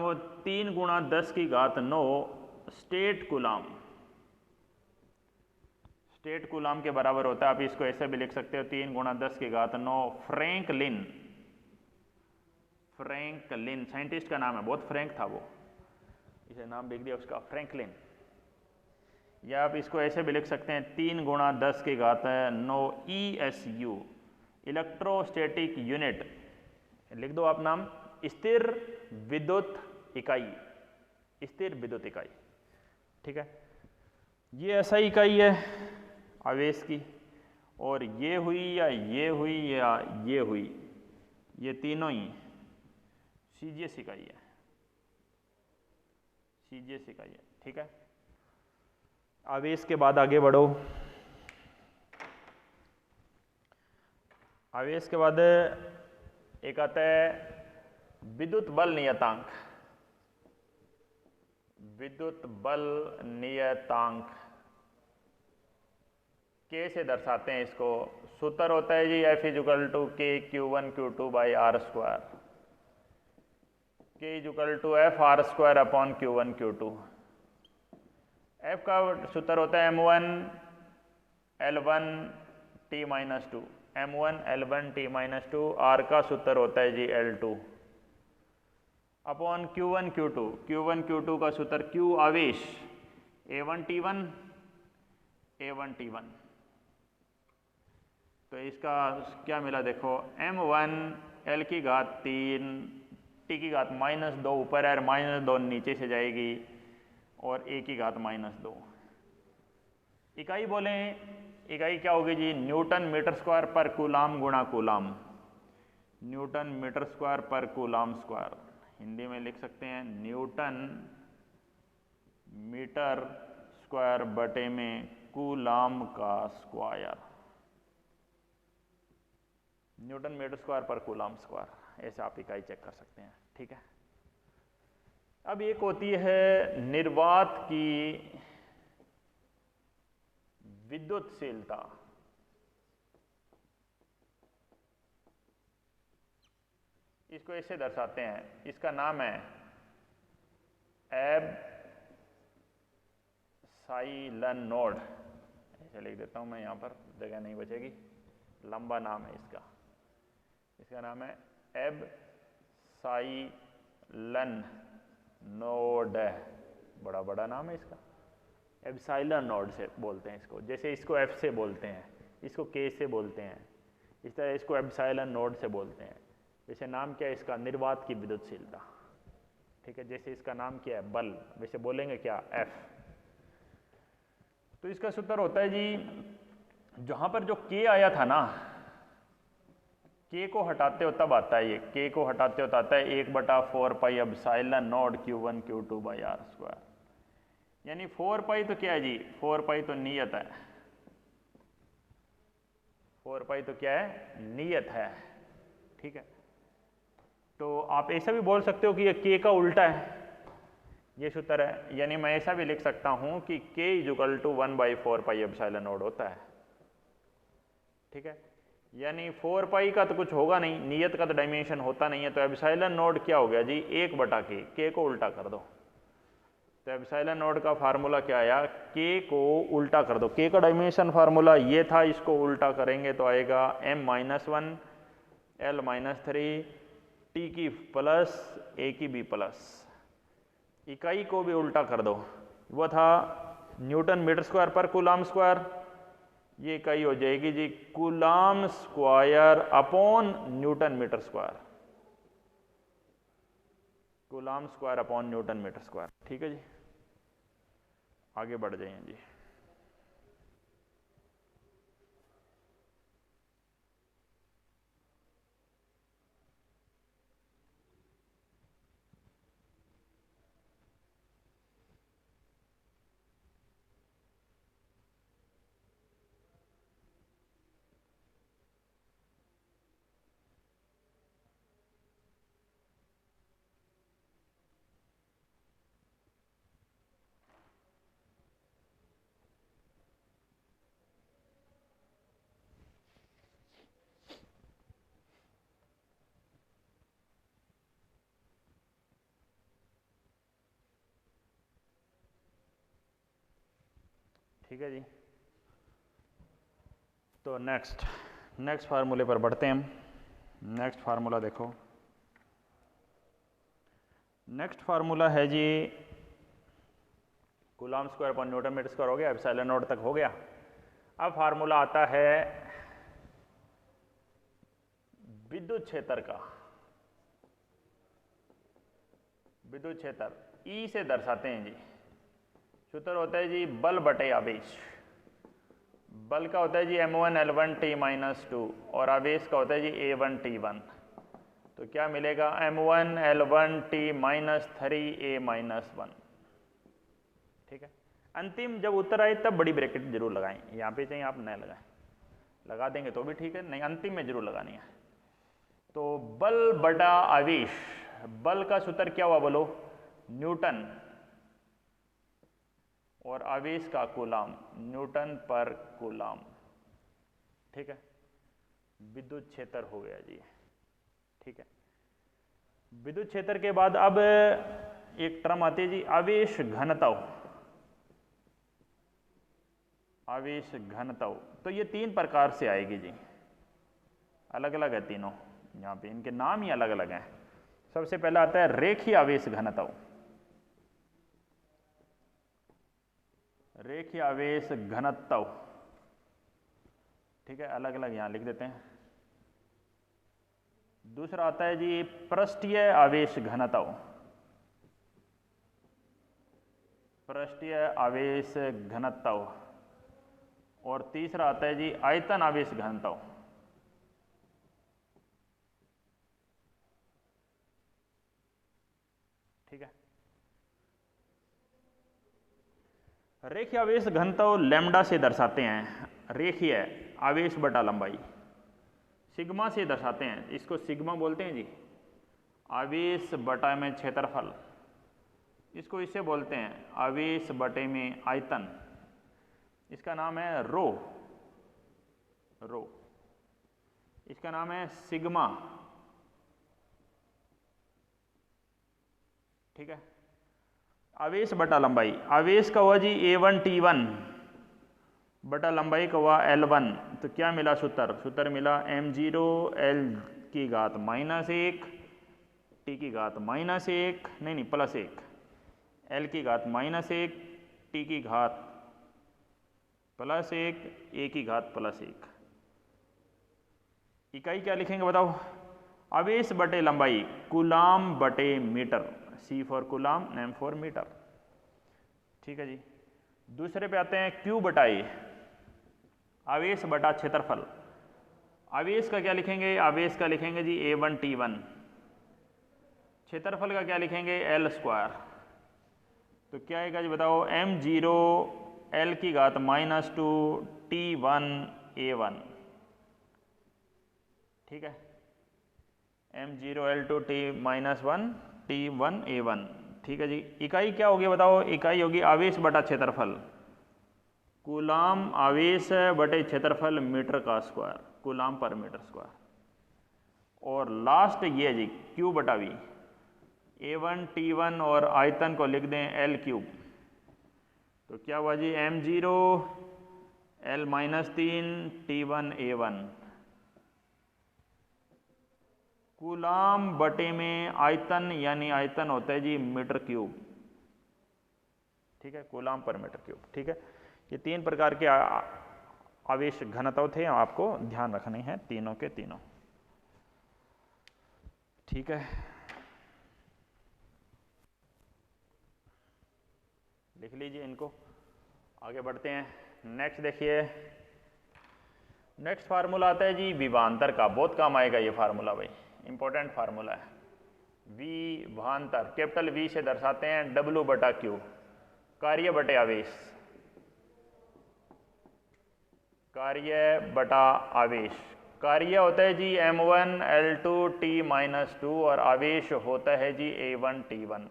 वो 3 गुणा 10 की घात 9 स्टेट कूलाम, स्टेट कूलाम के बराबर होता है। आप इसको ऐसे भी लिख सकते हो 3 गुणा 10 की घात 9 फ्रैंकलिन। फ्रैंकलिन साइंटिस्ट का नाम है, बहुत फ्रैंक था वो, इसे नाम लिख दिया उसका फ्रैंकलिन। या आप इसको ऐसे भी लिख सकते हैं 3 गुणा 10 की घात 9 ESU, इलेक्ट्रोस्टैटिक यूनिट। लिख दो आप नाम, स्थिर विद्युत इकाई, स्थिर विद्युत इकाई। ठीक है, ये ऐसा इकाई है आवेश की। और ये हुई या ये हुई या ये हुई, ये तीनों ही सीजीएस इकाई है, सीजीएस इकाई है। ठीक है, आवेश के बाद आगे बढ़ो। आवेश के बाद एक आता है विद्युत बल नियतांक। विद्युत बल नियतांक के से दर्शाते हैं इसको। सूत्र होता है जी F is equal to K Q1 Q2 by R square. K is equal to F R square upon Q1 Q2। F का सूत्र होता है M1 L1 T minus 2, M1 L1 T minus 2। R का सूत्र होता है जी L2 upon Q1 Q2। Q1 Q2 का सूत्र Q आवेश A1 T1 A1 T1। तो इसका क्या मिला देखो, M1 L की घात 3 T की घात -2 ऊपर है, -2 नीचे से जाएगी, और A की घात -2। इकाई बोलें, इकाई क्या होगी जी? न्यूटन मीटर स्क्वायर पर कूलाम गुणा कूलाम। न्यूटन मीटर स्क्वायर पर कूलाम स्क्वायर। हिंदी में लिख सकते हैं न्यूटन मीटर स्क्वायर बटे में कूलाम का स्क्वायर, न्यूटन मीटर स्क्वायर पर कूलाम स्क्वायर, ऐसे आप इकाई चेक कर सकते हैं। ठीक है, अब एक होती है निर्वात की विद्युतशीलता, इसको ऐसे दर्शाते हैं, इसका नाम है एब्साइलन नोड, ऐसे लिख देता हूं मैं, यहां पर जगह नहीं बचेगी, लंबा नाम है इसका, इसका नाम है एब्साइलन नोड, बड़ा बड़ा नाम है इसका, एब्साइलन नोड से बोलते हैं इसको, जैसे इसको एफ से बोलते हैं, इसको के से बोलते हैं, इस तरह इसको एब्साइलन नोड से बोलते हैं। वैसे नाम क्या है इसका, निर्वात की विद्युतशीलता। ठीक है, जैसे इसका नाम क्या है बल, वैसे बोलेंगे क्या, एफ। तो इसका सूत्र होता है जी, जहां पर जो के आया था ना, के को हटाते हो तब आता है ये, के को हटाते हो तो आता है 1/4 pi epsilon nought Q1 Q2 by R square, यानी 4 पाई तो क्या है जी, 4 पाई तो नियत है, 4 पाई तो क्या है, नियत है। ठीक है, तो आप ऐसा भी बोल सकते हो कि ये के का उल्टा है, ये सूत्र है, यानी मैं ऐसा भी लिख सकता हूं कि k = 1/4 पाई एप्सिलॉन नॉट होता है। ठीक है, यानी 4 पाई का तो कुछ होगा नहीं, नियत का तो डायमेंशन होता नहीं है, तो एप्सिलॉन नॉट क्या हो गया जी, 1/k, के को उल्टा कर दो, तो एप्सिलॉन नॉट का फार्मूला क्या आया, के को उल्टा कर दो, के का डायमेंशन फार्मूला ये था, इसको उल्टा करेंगे तो आएगा m-1 l-3 t की प्लस a की b प्लस, इकाई को भी उल्टा कर दो, वो था न्यूटन मीटर स्क्वायर पर कूलाम स्क्वायर, ये इकाई हो जाएगी जी coulomb square upon newton metre square, coulomb square upon newton metre square. ठीक है जी, आगे बढ़ जाइए जी। ठीक है जी, तो नेक्स्ट फार्मूले पर बढ़ते हैं हम। नेक्स्ट फार्मूला देखो, नेक्स्ट फार्मूला है जी coulomb square upon newton metre square हो गया, एप्सिलॉन नॉट तक हो गया। अब फार्मूला आता है विद्युत क्षेत्र का, विद्युत क्षेत्र ई से दर्शाते हैं जी, सूत्र होता है जी बल बटे आवेश, बल का होता है जी m1 l1 t-2 और आवेश का होता है जी a1 t1, तो क्या मिलेगा m1 l1 t-3a-1। ठीक है, अंतिम जब उत्तर आए तब बड़ी ब्रैकेट जरूर लगाएं, यहाँ पे चाहिए आप न लगाएं, लगा देंगे तो भी ठीक है, नहीं अंतिम में जरूर लगानी है। तो बल बटा आवेश, बल का सूत्र क्या हुआ बोलो, न्यूटन, और आवेश का कूलाम, न्यूटन पर कूलाम। ठीक है, विद्युत क्षेत्र हो गया जी। ठीक है, विद्युत क्षेत्र के बाद अब एक टर्म आती है जी आवेश घनत्व, आवेश घनत्व, तो ये 3 प्रकार से आएगी जी, अलग अलग है तीनों, यहाँ पे इनके नाम ही अलग अलग हैं। सबसे पहला आता है रेखीय आवेश घनत्व, रेखीय आवेश घनत्व। ठीक है, अलग अलग यहां लिख देते हैं। दूसरा आता है जी पृष्ठीय आवेश घनत्व, पृष्ठीय आवेश घनत्व, और तीसरा आता है जी आयतन आवेश घनत्व। ठीक है, रेखीय आवेश घनत्व लैम्डा से दर्शाते हैं, रेखीय आवेश बटा लंबाई सिग्मा से दर्शाते हैं, इसको सिग्मा बोलते हैं जी। आवेश बटा में क्षेत्रफल, इसको इससे बोलते हैं आवेश बटे में आयतन, इसका नाम है रो, रो इसका नाम है सिग्मा, ठीक है। आवेश बटा लंबाई, आवेश का हुआ जी A1 T1 बटा लंबाई का हुआ L1, तो क्या मिला सूत्र, सूत्र मिला m0 L की घात -1 T की घात -1 नहीं +1, L की घात -1 T की घात +1 A की घात +1। इकाई क्या लिखेंगे बताओ, आवेश बटे लंबाई कूलाम बटे metre, C for coulomb, M for metre, ठीक है जी। दूसरे पे आते हैं Q बटा A, आवेश बटा क्षेत्रफल। आवेश का क्या लिखेंगे, आवेश का लिखेंगे जी A1 T1, क्षेत्रफल का क्या लिखेंगे L², तो क्या आएगा जी बताओ, m0 L की घात -2 T1 A1, ठीक है, m0 L2 T-1 T1 A1, ठीक है जी। इकाई क्या होगी बताओ, इकाई होगी आवेश बटा क्षेत्रफल, कूलाम आवेश बटे क्षेत्रफल मीटर का स्क्वायर, कूलाम पर मीटर स्क्वायर। और लास्ट ये जी Q बटा V, A1 T1 और आयतन को लिख दें L3, तो क्या हुआ जी m0 L -3 T1 A1, coulomb बटे में आयतन, यानी आयतन होता है जी मीटर क्यूब, ठीक है, कूलाम पर मीटर क्यूब, ठीक है। ये 3 प्रकार के आवेश घनत्व थे, आपको ध्यान रखने हैं तीनों के तीनों, ठीक है। लिख लीजिए इनको, आगे बढ़ते हैं। नेक्स्ट देखिए, नेक्स्ट फार्मूला आता है जी विभवांतर का, बहुत काम आएगा ये फार्मूला भाई, इंपॉर्टेंट फार्मूला है। विभवांतर कैपिटल V से दर्शाते हैं W बटा Q, कार्य बटे आवेश, कार्य बटा आवेश। कार्य होता है जी m1 L2 T-2 और आवेश होता है जी A1 T1,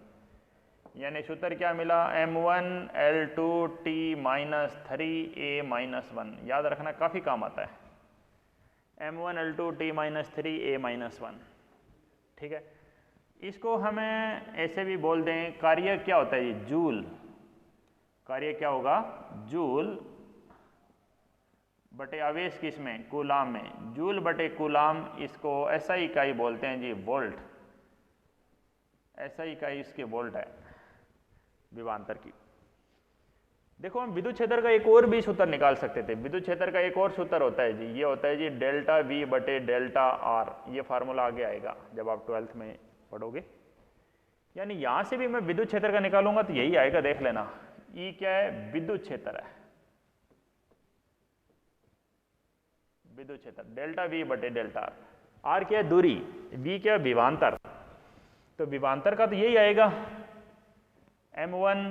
यानी सूत्र क्या मिला, m1 L2 T-3 A-1, याद रखना काफ़ी काम आता है, m1 L2 T-3 A-1, ठीक है। इसको हमें ऐसे भी बोल दें, कार्य क्या होता है जी जूल, कार्य क्या होगा जूल बटे आवेश किसमें, कूलाम में, जूल बटे कूलाम, इसको SI इकाई बोलते हैं जी वोल्ट, SI इकाई इसकी वोल्ट है विभवांतर की। देखो हम विद्युत क्षेत्र का एक और भी सूत्र निकाल सकते थे, विद्युत क्षेत्र का एक और सूत्र होता है जी, ये होता है जी डेल्टा V बटे डेल्टा R, ये फार्मूला आगे आएगा जब आप 12th में पढ़ोगे, यानी यहां से भी मैं विद्युत क्षेत्र का निकालूंगा तो यही आएगा, देख लेना। E क्या है, विद्युत क्षेत्र है, विद्युत क्षेत्र डेल्टा V बटे डेल्टा R, R क्या है दूरी, V क्या है विभवांतर, तो विभवांतर का तो यही आएगा m1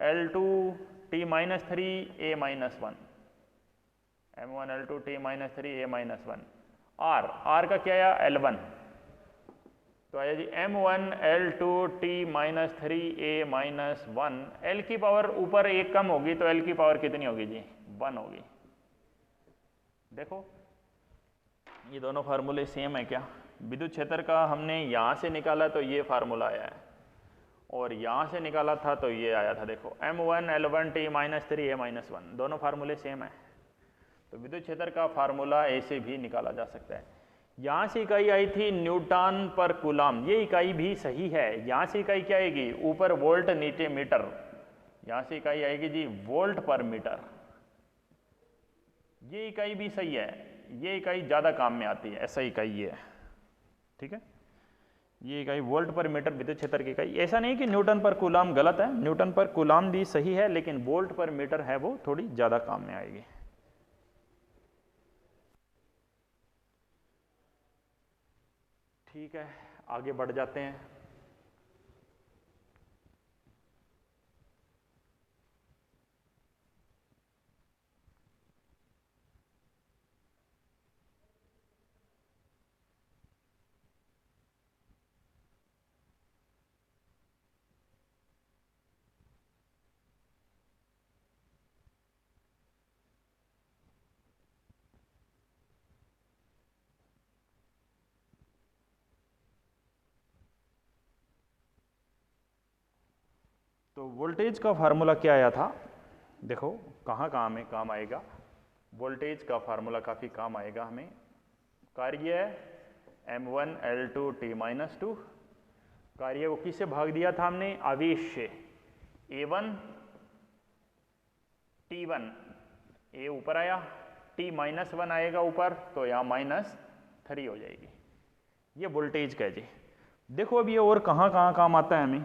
L2 T-3 A-1, m1 L2 T-3 A-1, R का क्या आया L1, तो आया जी m1 L2 T-3 A-1, L की पावर ऊपर एक कम होगी तो L की पावर कितनी होगी जी 1 होगी। देखो ये दोनों फार्मूले सेम है क्या, विद्युत क्षेत्र का हमने यहाँ से निकाला तो ये फार्मूला आया है, और यहाँ से निकाला था तो ये आया था, देखो m1 L1 T-3 A-1, दोनों फार्मूले सेम है, तो विद्युत क्षेत्र का फार्मूला ऐसे भी निकाला जा सकता है। यहाँ से इकाई आई थी न्यूटन पर कूलाम, ये इकाई भी सही है, यहाँ से इकाई क्या आएगी, ऊपर वोल्ट नीचे मीटर, यहाँ से इकाई आएगी जी वोल्ट पर मीटर, ये इकाई भी सही है, ये इकाई ज़्यादा काम में आती है, ऐसा इकाई ये है, ठीक है। ये इकाई वोल्ट पर मीटर विद्युत क्षेत्र की इकाई, ऐसा नहीं कि न्यूटन पर कूलाम गलत है, न्यूटन पर कूलाम भी सही है, लेकिन वोल्ट पर मीटर है वो थोड़ी ज़्यादा काम में आएगी। ठीक है, आगे बढ़ जाते हैं। तो वोल्टेज का फार्मूला क्या आया था, देखो कहाँ कहाँ में काम आएगा। वोल्टेज का फार्मूला काफ़ी काम आएगा हमें। कार्य m1 L2 t-2, कार्य को किससे भाग दिया था हमने, आवेश से। a1 t1, a ऊपर आया, t-1 आएगा ऊपर, तो यहाँ -3 हो जाएगी। ये वोल्टेज का है जी। देखो अब ये और कहाँ कहाँ काम आता है हमें,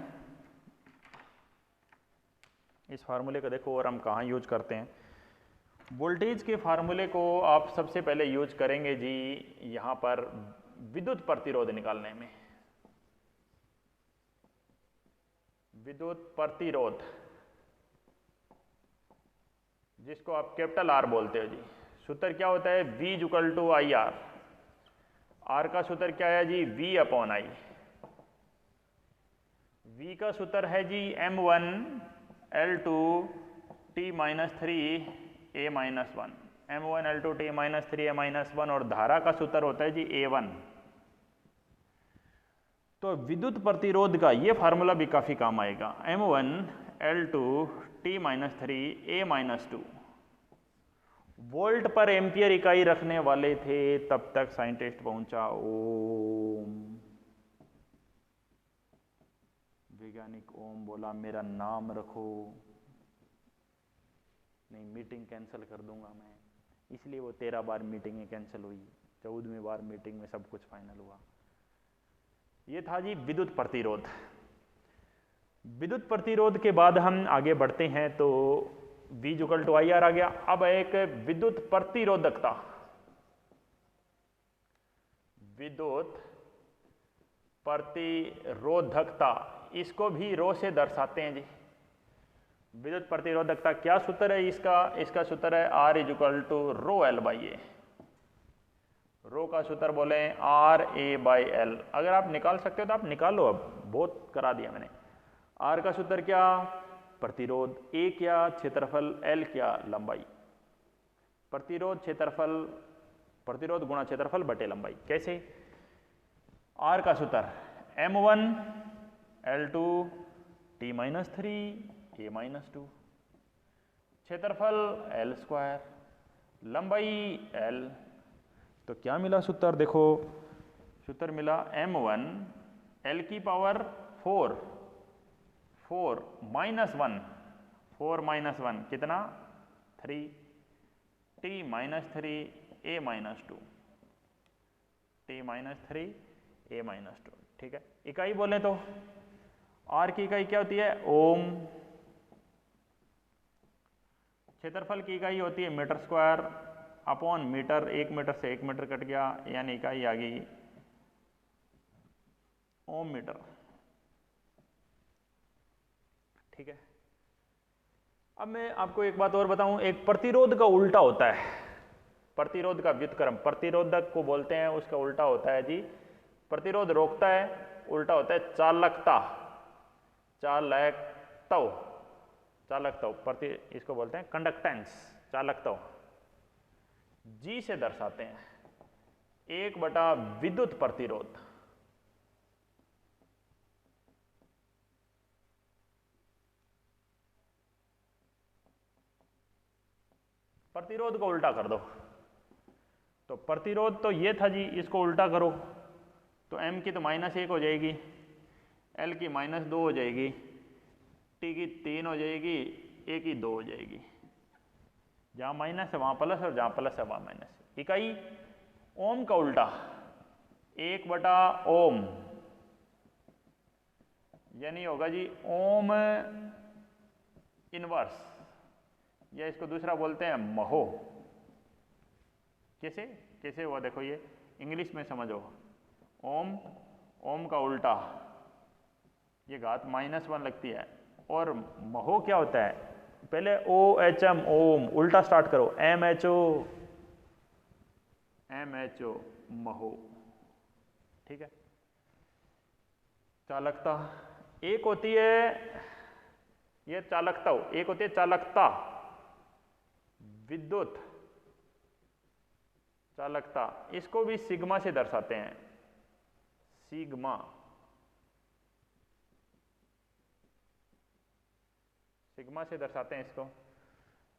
इस फार्मूले का देखो और हम कहाँ यूज करते हैं। वोल्टेज के फार्मूले को आप सबसे पहले यूज करेंगे जी यहाँ पर विद्युत प्रतिरोध निकालने में। विद्युत प्रतिरोध जिसको आप कैपिटल R बोलते हो जी, सूत्र क्या होता है, V = IR। R का सूत्र क्या है जी, V/I। V का सूत्र है जी m1 L2 t-3 a-1, m1 L2 t-3 a-1, और धारा का सूत्र होता है जी A1। तो विद्युत प्रतिरोध का ये फार्मूला भी काफी काम आएगा, m1 L2 t-3 a-2। Volt पर एम्पियर इकाई रखने वाले थे, तब तक साइंटिस्ट पहुंचा ओम। वैज्ञानिक ओम बोला मेरा नाम रखो, नहीं मीटिंग कैंसिल कर दूंगा मैं, इसलिए वो 13 बार मीटिंगें कैंसिल हुई, 14वीं बार मीटिंग में सब कुछ फाइनल हुआ। ये था जी विद्युत प्रतिरोध। विद्युत प्रतिरोध के बाद हम आगे बढ़ते हैं तो V = IR आ गया। अब एक विद्युत प्रतिरोधकता, विद्युत प्रतिरोधकता, इसको भी रो से दर्शाते हैं जी। विद्युत प्रतिरोधकता क्या सूत्र है इसका, इसका सूत्र है R = ρL/A। रो का सूत्र बोले RA/L। अगर आप निकाल सकते हो तो आप निकालो, अब बहुत करा दिया मैंने। R का सूत्र क्या, प्रतिरोध, A क्या क्षेत्रफल, L क्या लंबाई। प्रतिरोध क्षेत्रफल, प्रतिरोध गुणा क्षेत्रफल बटे लंबाई। कैसे, R का सूत्र m1 L2 t-3 a-2, क्षेत्रफल L², लंबाई L। तो क्या मिला सूत्र, देखो सूत्र मिला m1 L⁴ 4 -1 कितना 3 t-3 a-2, t-3 a-2। ठीक है, इकाई बोले तो R की इकाई क्या होती है, ओम। क्षेत्रफल की इकाई होती है मीटर² अपॉन मीटर। 1 मीटर से 1 मीटर कट गया, यानी इकाई आ गई ओम मीटर। ठीक है, अब मैं आपको एक बात और बताऊं, एक प्रतिरोध का उल्टा होता है, प्रतिरोध का व्युत्क्रम। प्रतिरोधक को बोलते हैं, उसका उल्टा होता है जी, प्रतिरोध रोकता है, उल्टा होता है चालकता। चालकत्व, प्रति इसको बोलते हैं कंडक्टेंस, चालकत्व। G से दर्शाते हैं, 1 विद्युत प्रतिरोध। प्रतिरोध को उल्टा कर दो, तो प्रतिरोध तो ये था जी, इसको उल्टा करो तो m की तो -1 हो जाएगी, L की -2 हो जाएगी, T की 3 हो जाएगी, A की 2 हो जाएगी। जहाँ माइनस है वहाँ प्लस, और जहाँ प्लस है वहाँ माइनस। इकाई ओम का उल्टा 1/ओम, यानी होगा जी ओम इनवर्स, या इसको दूसरा बोलते हैं महो। कैसे कैसे हुआ, देखो ये इंग्लिश में समझो। ओम का उल्टा, ये घात -1 लगती है, और महो क्या होता है, पहले OHM ओम, उल्टा स्टार्ट करो, MHO महो। ठीक है, चालकता एक होती है, ये चालकता, एक होती है चालकता, विद्युत चालकता, इसको भी सिग्मा से दर्शाते हैं, सिग्मा। सिग्मा से दर्शाते हैं इसको।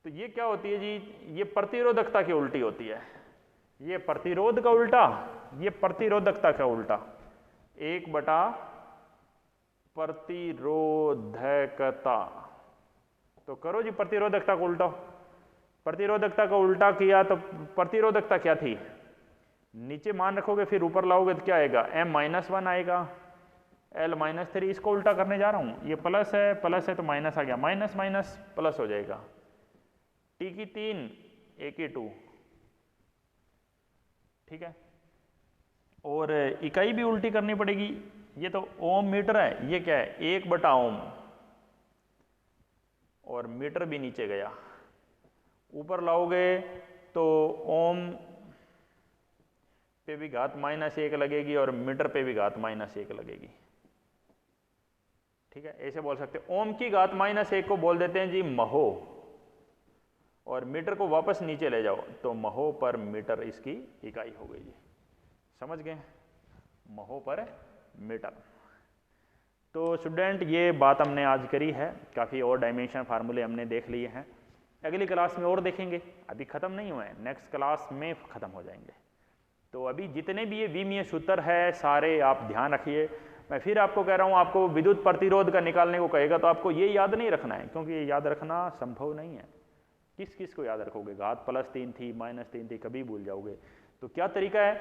तो ये क्या होती है जी, ये प्रतिरोधकता की उल्टी होती है। ये प्रतिरोध का उल्टा, ये प्रतिरोधकता का उल्टा, 1 बटा प्रतिरोधकता। तो करो जी प्रतिरोधकता को उल्टा। प्रतिरोधकता का उल्टा किया तो प्रतिरोधकता क्या थी, नीचे मान रखोगे फिर ऊपर लाओगे तो क्या आएगा, m-1 आएगा, l-3। इसको उल्टा करने जा रहा हूं, ये प्लस है तो माइनस आ गया, माइनस माइनस प्लस हो जाएगा, t की 3 a की 2, ठीक है। और इकाई भी उल्टी करनी पड़ेगी। ये तो ओम मीटर है, ये क्या है 1 बटा ओम, और मीटर भी नीचे गया, ऊपर लाओगे तो ओम पे भी घात -1 लगेगी और मीटर पे भी घात -1 लगेगी, ठीक है। ऐसे बोल सकते हैं, ओम की घात -1 को बोल देते हैं जी महो, और मीटर को वापस नीचे ले जाओ तो महो पर मीटर इसकी इकाई हो गई जी, समझ गए, महो पर मीटर। तो स्टूडेंट ये बात हमने आज करी है, काफ़ी और डायमेंशन फार्मूले हमने देख लिए हैं। अगली क्लास में और देखेंगे, अभी ख़त्म नहीं हुए हैं, नेक्स्ट क्लास में ख़त्म हो जाएंगे। तो अभी जितने भी ये विमीय सूत्र है सारे आप ध्यान रखिए। मैं फिर आपको कह रहा हूँ, आपको विद्युत प्रतिरोध का निकालने को कहेगा तो आपको ये याद नहीं रखना है, क्योंकि ये याद रखना संभव नहीं है। किस किस को याद रखोगे, घात +3 थी, -3 थी, कभी भूल जाओगे। तो क्या तरीका है,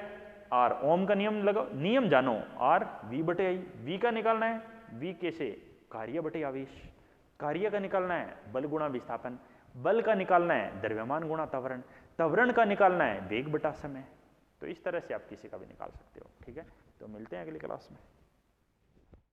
आर ओम का नियम लगाओ, नियम जानो, आर v/I, v का निकालना है, v कैसे, कार्य बटे आवेश, कार्य का निकालना है बल गुणा विस्थापन, बल का निकालना है द्रव्यमान गुणा त्वरण, त्वरण का निकालना है वेग बटा समय। तो इस तरह से आप किसी का भी निकाल सकते हो, ठीक है। तो मिलते हैं अगली क्लास में।